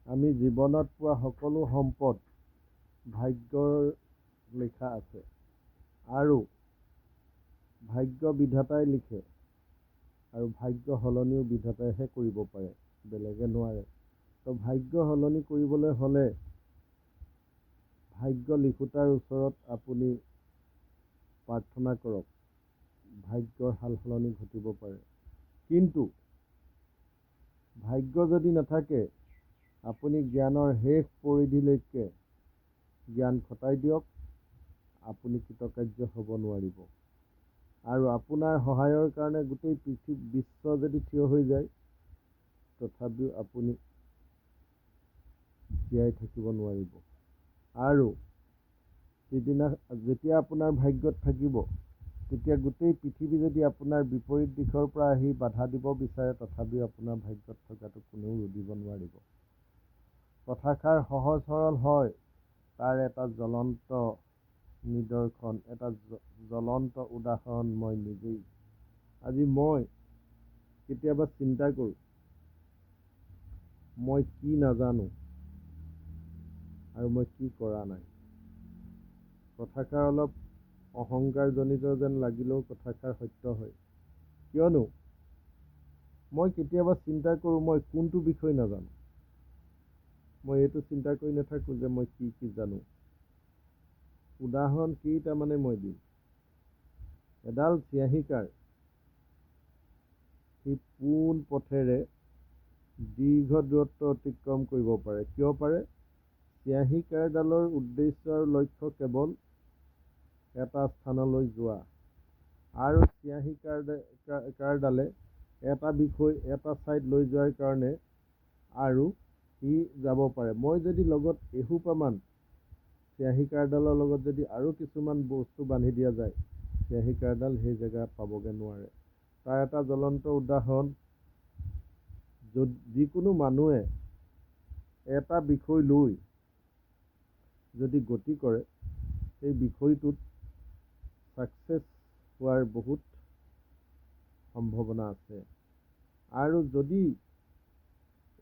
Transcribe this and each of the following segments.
আমি জীৱনত পোৱা সকলো সম্পদ ভাগ্যৰ লিখা আছে আৰু ভাগ্য বিধাতাই লিখে আৰু ভাগ্য সলনিও বিধাতাইহে কৰিব পাৰে, বেলেগে নোৱাৰে। তো ভাগ্য সলনি কৰিবলৈ হ'লে ভাগ্য লিখোতাৰ ওচৰত আপুনি প্ৰাৰ্থনা কৰক, ভাগ্যৰ সাল সলনি ঘটিব পাৰে। কিন্তু ভাগ্য যদি নাথাকে, আপুনি জ্ঞানৰ শেষ পৰিধিলৈকে জ্ঞান খটাই দিয়ক, আপুনি কৃতকাৰ্য হ'ব নোৱাৰিব। আৰু আপোনাৰ সহায়ৰ কাৰণে গোটেই বিশ্ব যদি থিয় হৈ যায়, তথাপিও আপুনি জীয়াই থাকিব নোৱাৰিব। আৰু যেতিয়া আপোনাৰ ভাগ্যত থাকিব, তেতিয়া গোটেই পৃথিৱী যদি আপোনাৰ বিপৰীত দিশৰ পৰা আহি বাধা দিব বিচাৰে, তথাপিও আপোনাৰ ভাগ্যত থকাটো কোনেও ৰুধিব নোৱাৰিব। কথাষাৰ সহজ সৰল হয়, তাৰ এটা জ্বলন্ত নিদৰ্শন, এটা জ্বলন্ত উদাহৰণ মই নিজেই। আজি মই কেতিয়াবা চিন্তা কৰোঁ, মই কি নাজানো আৰু মই কি কৰা নাই। কথাষাৰ অলপ অহংকাৰজনিত যেন লাগিলেও কথাষাৰ সত্য হয়। কিয়নো মই কেতিয়াবা চিন্তা কৰোঁ, মই কোনটো বিষয় নাজানো। মই এইটো চিন্তা কৰি নাথাকোঁ যে মই কি কি জানো। উদাহৰণ কেইটামানে মই দিম। এডাল চিয়াহীকাৰ সি পোন পথেৰে দীৰ্ঘ দূৰত্ব অতিক্ৰম কৰিব পাৰে। কিয় পাৰে? চিয়াহীকাৰডালৰ উদ্দেশ্য আৰু লক্ষ্য কেৱল এটা স্থানলৈ যোৱা। আৰু চিয়াহীকাৰডালে এটা বিষয় এটা ছাইড লৈ যোৱাৰ কাৰণে আৰু সি যাব পাৰে। মই যদি লগত এসোপামান চিয়াহীকাৰডালৰ লগত যদি আৰু কিছুমান বস্তু বান্ধি দিয়া যায়, চিয়াহীকাৰডাল সেই জেগা পাবগৈ নোৱাৰে। তাৰ এটা জ্বলন্ত উদাহৰণ, যিকোনো মানুহে এটা বিষয় লৈ যদি গতি কৰে, সেই বিষয়টোত ছাকচেছ হোৱাৰ বহুত সম্ভাৱনা আছে। আৰু যদি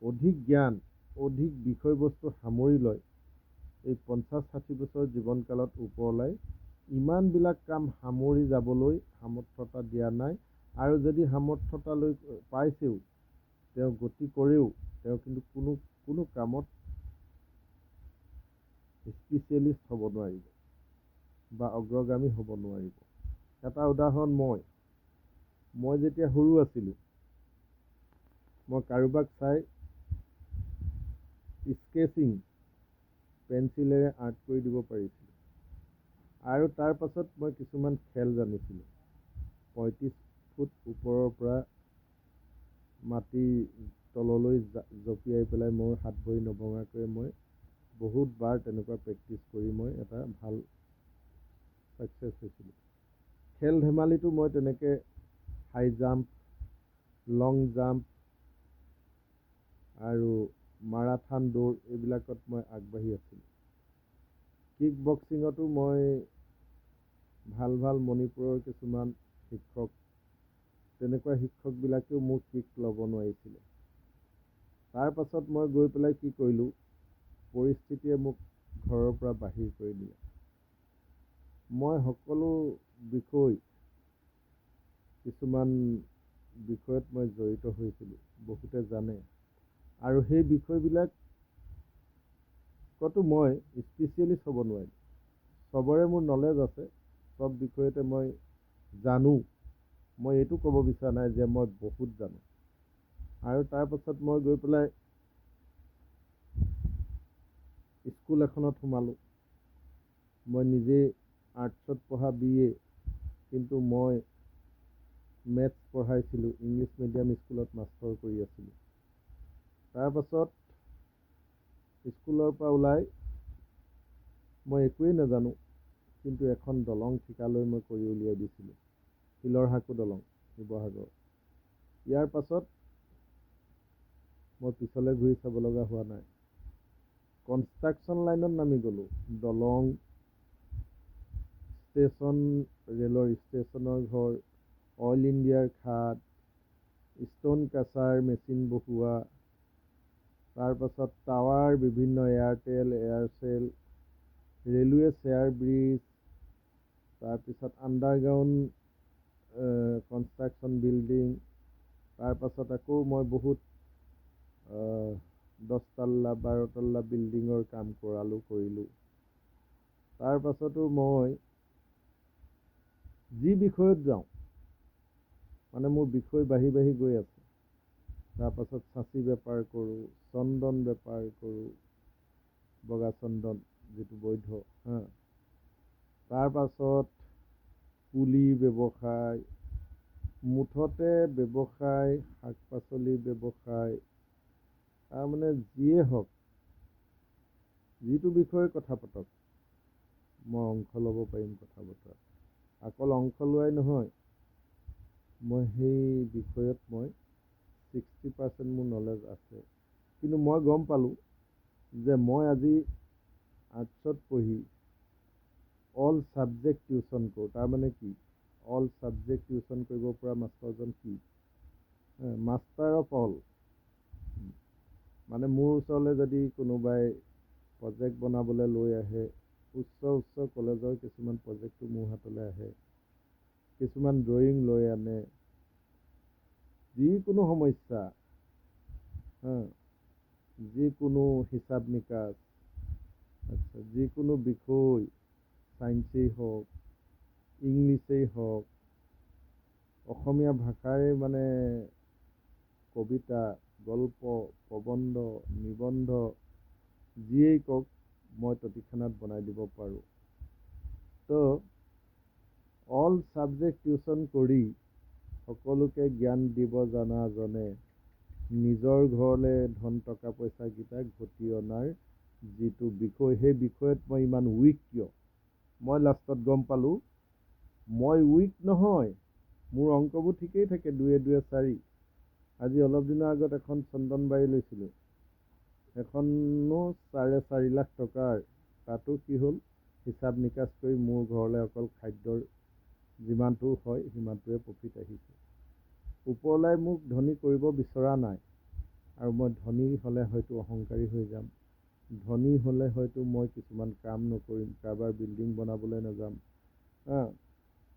অধিক জ্ঞান, অধিক বিষয়বস্তু সামৰি লয়, এই 50-60 বছৰ জীৱনকালত ওপৰলাই ইমানবিলাক কাম সামৰি যাবলৈ সামৰ্থ্যতা দিয়া নাই। আৰু যদি সামৰ্থ্যতা লৈ পাইছেও, তেওঁ গতি কৰেও, তেওঁ কিন্তু কোনো কামত স্পেচিয়েলিষ্ট হ'ব নোৱাৰিব বা অগ্ৰগামী হ'ব নোৱাৰিব। এটা উদাহৰণ, মই যেতিয়া সৰু আছিলোঁ, মই কাৰোবাক চাই স্কেচিং পেঞ্চিলেৰে আৰ্ট কৰি দিব পাৰিছিলোঁ। আৰু তাৰ পাছত মই কিছুমান খেল জানিছিলোঁ। 35 ফুট ওপৰৰ পৰা মাটিৰ তললৈ জঁপিয়াই পেলাই মোৰ হাত ভৰি নভঙাকৈ মই বহুত বাৰ তেনেকুৱা প্ৰেক্টিচ কৰি মই এটা ভাল ছাকচেছ হৈছিলোঁ। খেল ধেমালিতো মই তেনেকৈ হাই জাম্প, লং জাম্প আৰু মাৰাথান দৌৰ এইবিলাকত মই আগবাঢ়ি আছিলোঁ। কিক বক্সিঙতো মই ভাল মণিপুৰৰ কিছুমান শিক্ষক, তেনেকুৱা শিক্ষকবিলাকেও মোক কিক ল'ব নোৱাৰিছিলে। তাৰ পাছত মই গৈ পেলাই কি কৰিলোঁ, পৰিস্থিতিয়ে মোক ঘৰৰ পৰা বাহিৰ কৰি দিলে। মই সকলো বিষয়, কিছুমান বিষয়ত মই জড়িত হৈছিলোঁ, বহুতে জানে। আৰু সেই বিষয়বিলাকতো মই স্পেচিয়েলিষ্ট হ'ব নোৱাৰিলোঁ। চবৰে মোৰ নলেজ আছে, চব বিষয়তে মই জানো। মই এইটো ক'ব বিচৰা নাই যে মই বহুত জানো। আৰু তাৰ পাছত মই গৈ পেলাই স্কুল এখনত সোমালোঁ। মই নিজে আৰ্টছত পঢ়া BA, কিন্তু মই মেথছ পঢ়াইছিলোঁ, ইংলিছ মিডিয়াম স্কুলত মাষ্টৰ কৰি আছিলোঁ। তাৰ পাছত স্কুলৰ পৰা ওলাই মই একোৱেই নাজানো, কিন্তু এখন দলং ঠিকালৈ মই কৰি উলিয়াই দিছিলোঁ, শিলৰহাকো দলং, শিৱসাগৰ। ইয়াৰ পাছত মই পিছলৈ ঘূৰি চাব লগা হোৱা নাই। কনষ্ট্ৰাকশ্যন লাইনত নামি গ'লোঁ। দলং, ষ্টেচন, ৰেলৰ ষ্টেচনৰ ঘৰ, অইল ইণ্ডিয়াৰ খাদ, ষ্ট'ন ক্ৰাছাৰ মেচিন বহোৱা, তাৰপাছত টাৱাৰ বিভিন্ন Airtel Aircel railway share bridge তাৰপিছত আণ্ডাৰগ্ৰাউণ্ড কনষ্ট্ৰাকশ্যন বিল্ডিং তাৰপাছত আকৌ মই বহুত 10 12 বিল্ডিঙৰ কাম কৰিলোঁ তাৰপাছতো মই যি বিষয়ত যাওঁ মানে মোৰ বিষয় বাঢ়ি গৈ আছে তাৰপাছত চাচি বেপাৰ কৰোঁ চন্দন বেপাৰ কৰোঁ বগা চন্দন যিটো বৈধ তাৰপাছত পুলি ব্যৱসায় মুঠতে ব্যৱসায় শাক পাচলি ব্যৱসায় তাৰমানে যিয়ে হওক যিটো বিষয়ে কথা পাতক মই অংশ ল'ব পাৰিম কথা বতৰাত অকল অংশ লোৱাই নহয় মই সেই বিষয়ত মই 60% মোৰ নলেজ আছে কিন্তু মই গম পালোঁ যে মই আজি আৰ্টছত পঢ়ি অল ছাবজেক্ট টিউশ্যন কৰোঁ তাৰমানে কি অল ছাবজেক্ট টিউশ্যন কৰিব পৰা মাষ্টৰজন কি মাষ্টাৰ অফ অল মানে মোৰ ওচৰলৈ যদি কোনোবাই প্ৰজেক্ট বনাবলৈ লৈ আহে উচ্চ কলেজৰ কিছুমান প্ৰজেক্টটো মোৰ হাতলৈ আহে কিছুমান ড্ৰয়িং লৈ আনে যিকোনো সমস্যা যিকোনো হিচাপ নিকাচ আচ্ছা যিকোনো বিষয় ছায়েন্সেই হওক ইংলিছেই হওক অসমীয়া ভাষাৰে মানে কবিতা গল্প প্ৰবন্ধ নিবন্ধ যিয়েই কওক মই তৎক্ষণাত বনাই দিব পাৰোঁ তো অল ছাবজেক্ট টিউশ্যন কৰি সকলোকে জ্ঞান দিব জনাজনে নিজৰ ঘৰলৈ ধন টকা পইচাকেইটা ঘটি অনাৰ যিটো বিষয় সেই বিষয়ত মই ইমান উইক কিয় মই লাষ্টত গম পালোঁ মই উইক নহয় মোৰ অংকবোৰ ঠিকেই থাকে 2 2 4 আজি অলপ দিনৰ আগত এখন চন্দনবাৰী লৈছিলোঁ এখনো 4.5 লাখ টকাৰ তাতো কি হ'ল হিচাপ নিকাচ কৰি মোৰ ঘৰলৈ অকল খাদ্যৰ যিমানটো হয় সিমানটোৱে প্ৰফিট আহিছে ওপৰলাই মোক ধনী কৰিব বিচৰা নাই আৰু মই ধনী হ'লে হয়তো অহংকাৰী হৈ যাম ধনী হ'লে হয়তো মই কিছুমান কাম নকৰিম কাৰোবাৰ বিল্ডিং বনাবলৈ নাযাম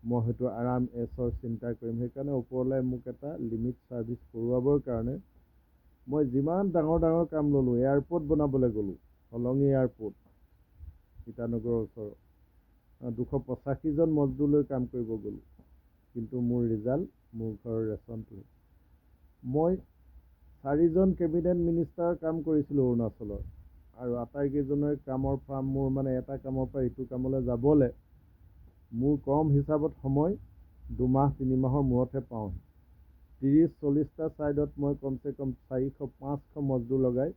মই হয়তো আৰাম এচৰ চিন্তা কৰিম সেইকাৰণে ওপৰলাই মোক এটা লিমিট ছাৰ্ভিচ কৰোৱাবৰ কাৰণে মই যিমান ডাঙৰ কাম ল'লোঁ এয়াৰপৰ্ট বনাবলৈ গ'লোঁ হলঙি এয়াৰপৰ্ট ইটানগৰৰ ওচৰত 285 জন মজদুৰ লৈ কাম কৰিব গ'লোঁ কিন্তু মোৰ ৰিজাল্ট মোৰ ঘৰৰ ৰেচনটো মই 4 জন কেবিনেট মিনিষ্টাৰৰ কাম কৰিছিলোঁ অৰুণাচলৰ আৰু আটাইকেইজনৰ কামৰ ফাৰ্ম মোৰ মানে এটা কামৰ পৰা ইটো কামলৈ যাবলৈ মোৰ কম হিচাপত সময় 2 মাহ 3 মাহৰ মূৰতহে পাওঁহি 30-40টা ছাইডত মই কমচে কম 400-500 মজদুৰ লগাই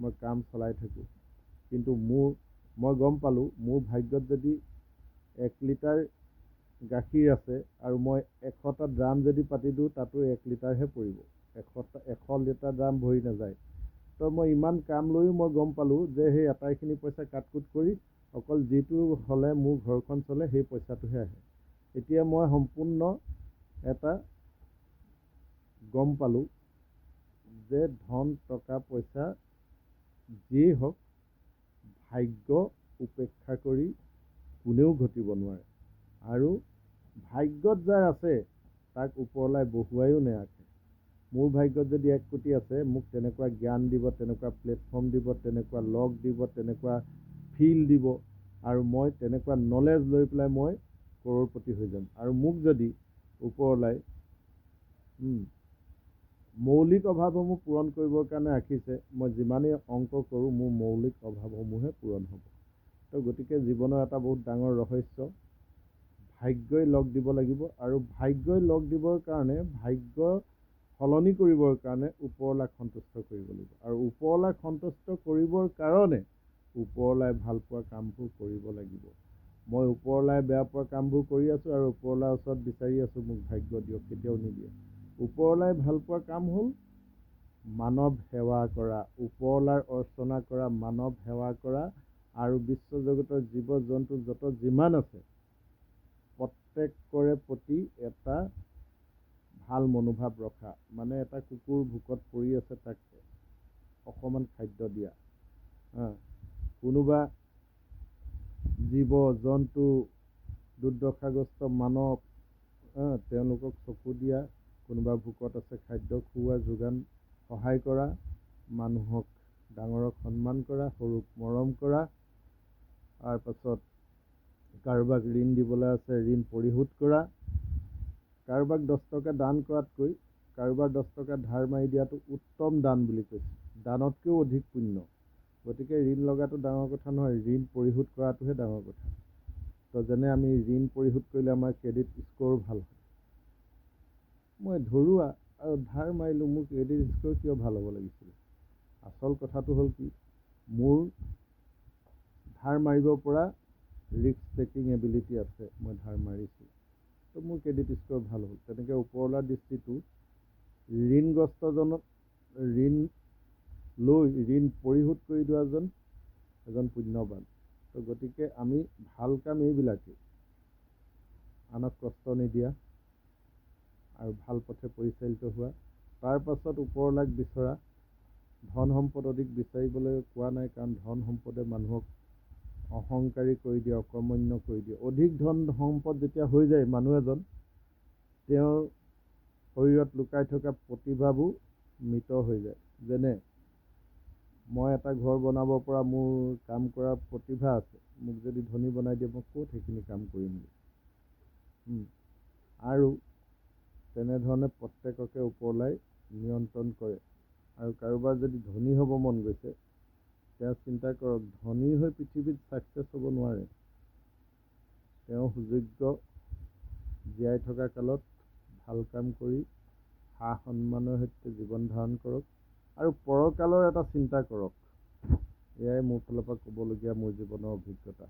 মই কাম চলাই থাকোঁ কিন্তু মই গম পালোঁ মোৰ ভাগ্যত যদি 1 লিটাৰ গাখীৰ আছে আৰু মই 100টা ড্ৰাম যদি পাতি দিওঁ তাতো 1 লিটাৰহে পৰিব 100 লিটাৰ ড্ৰাম ভৰি নাযায় তো মই ইমান কাম লৈও মই গম পালোঁ যে সেই আটাইখিনি পইচা কাটকুট কৰি অকল যিটো হ'লে মোৰ ঘৰখন চলে সেই পইচাটোহে আহে এতিয়া মই সম্পূৰ্ণ এটা গম পালোঁ যে ধন টকা পইচা যিয়েই হওক ভাগ্য উপেক্ষা কৰি কোনেও ঘটিব নোৱাৰে আৰু ভাগ্যত যাৰ আছে তাক ওপৰলাই বহুৱাইও নেৰাখে মোৰ ভাগ্যত যদি 1 কোটি আছে মোক তেনেকুৱা জ্ঞান দিব তেনেকুৱা প্লেটফৰ্ম দিব তেনেকুৱা লগ দিব তেনেকুৱা ফিল্ড দিব আৰু মই তেনেকুৱা নলেজ লৈ পেলাই মই কৰৌৰপতি হৈ যাম আৰু মোক যদি ওপৰলাই মৌলিক অভাৱসমূহ পূৰণ কৰিবৰ কাৰণে ৰাখিছে মই যিমানেই অংক কৰোঁ মোৰ মৌলিক অভাৱসমূহে পূৰণ হ'ব তো গতিকে জীৱনৰ এটা বহুত ডাঙৰ ৰহস্য ভাগ্যই লগ দিব লাগিব আৰু ভাগ্যই লগ দিবৰ কাৰণে ভাগ্য সলনি কৰিবৰ কাৰণে ওপৰলাক সন্তুষ্ট কৰিব লাগিব আৰু ওপৰলাক সন্তুষ্ট কৰিবৰ কাৰণে ওপৰলাই ভাল পোৱা কামবোৰ কৰিব লাগিব মই ওপৰলাই বেয়া পোৱা কামবোৰ কৰি আছোঁ আৰু ওপৰলাৰ ওচৰত বিচাৰি আছোঁ মোক ভাগ্য দিয়ক কেতিয়াও নিদিয়ে ওপৰলাই ভাল পোৱা কাম হ'ল মানৱ সেৱা কৰা ওপৰলাৰ অৰ্চনা কৰা মানৱ সেৱা কৰা আৰু বিশ্বজগতৰ জীৱ জন্তু যত যিমান আছে প্ৰত্যেকৰে প্ৰতি এটা ভাল মনোভাৱ ৰখা মানে এটা কুকুৰ ভোকত পৰি আছে তাক অকণমান খাদ্য দিয়া। কোনোবা জীৱ জন্তু দুৰ্দশাগ্ৰস্ত মানৱ তেওঁলোকক চকু দিয়া, কোনোবা ভোকত আছে খাদ্য খুওৱা, যোগান সহায় কৰা, মানুহক ডাঙৰক সন্মান কৰা, সৰুক মৰম কৰা, তাৰপাছত কাৰোবাক ঋণ দিবলৈ আছে ঋণ পৰিশোধ কৰা। কাৰোবাক 10 টকা দান কৰাতকৈ কাৰোবাৰ 10 টকা ধাৰ মাৰি দিয়াটো উত্তম দান বুলি কৈছে। দানতকৈও অধিক পুণ্য। গতিকে ঋণ লগাটো ডাঙৰ কথা নহয়, ঋণ পৰিশোধ কৰাটোহে ডাঙৰ কথা। তো যেনে আমি ঋণ পৰিশোধ কৰিলে আমাৰ ক্ৰেডিট স্ক'ৰ ভাল হয়। মই ধৰুৱা আৰু ধাৰ মাৰিলোঁ, মোৰ ক্ৰেডিট স্ক'ৰ কিয় ভাল হ'ব লাগিছিলে? আচল কথাটো হ'ল কি, মোৰ ধাৰ মাৰিব পৰা ৰিস্ক টেকিং এবিলিটি আছে, মই ধাৰ মাৰিছোঁ, তো মোৰ ক্ৰেডিট স্ক'ৰ ভাল হ'ল। তেনেকৈ ওপৰৱালাৰ দৃষ্টিটো ঋণগ্ৰস্তজনক ঋণ লৈ ঋণ পৰিশোধ কৰি দিয়াজন এজন পুণ্যৱান। তো গতিকে আমি ভাল কাম এইবিলাকেই, আনক কষ্ট নিদিয়া আৰু ভাল পথে পৰিচালিত হোৱা। তাৰ পাছত ওপৰৱালাক বিচৰা। ধন সম্পদ অধিক বিচাৰিবলৈ কোৱা নাই, কাৰণ ধন সম্পদে মানুহক অহংকাৰী কৰি দিয়ে, অকৰ্মণ্য কৰি দিয়ে। অধিক ধন সম্পদ যেতিয়া হৈ যায় মানুহ এজন, তেওঁৰ শৰীৰত লুকাই থকা প্ৰতিভাবোৰ মৃত হৈ যায়। যেনে মই এটা ঘৰ বনাব পৰা মোৰ কাম কৰাৰ প্ৰতিভা আছে, মোক যদি ধনী বনাই দিয়ে মই ক'ত সেইখিনি কাম কৰিমগৈ। আৰু তেনেধৰণে প্ৰত্যেককে ওপৰলাই নিয়ন্ত্ৰণ কৰে। আৰু কাৰোবাৰ যদি ধনী হ'ব মন গৈছে, তেওঁ চিন্তা কৰক, ধনী হৈ পৃথিৱীত ছাকচেছ হ'ব নোৱাৰে। তেওঁ সুযোগ্য জীয়াই থকা কালত ভাল কাম কৰি সা সন্মানৰ সৈতে জীৱন ধাৰণ কৰক আৰু পৰকালৰ এটা চিন্তা কৰক। এয়াই মোৰ ফালৰ পৰা ক'বলগীয়া মোৰ জীৱনৰ অভিজ্ঞতা।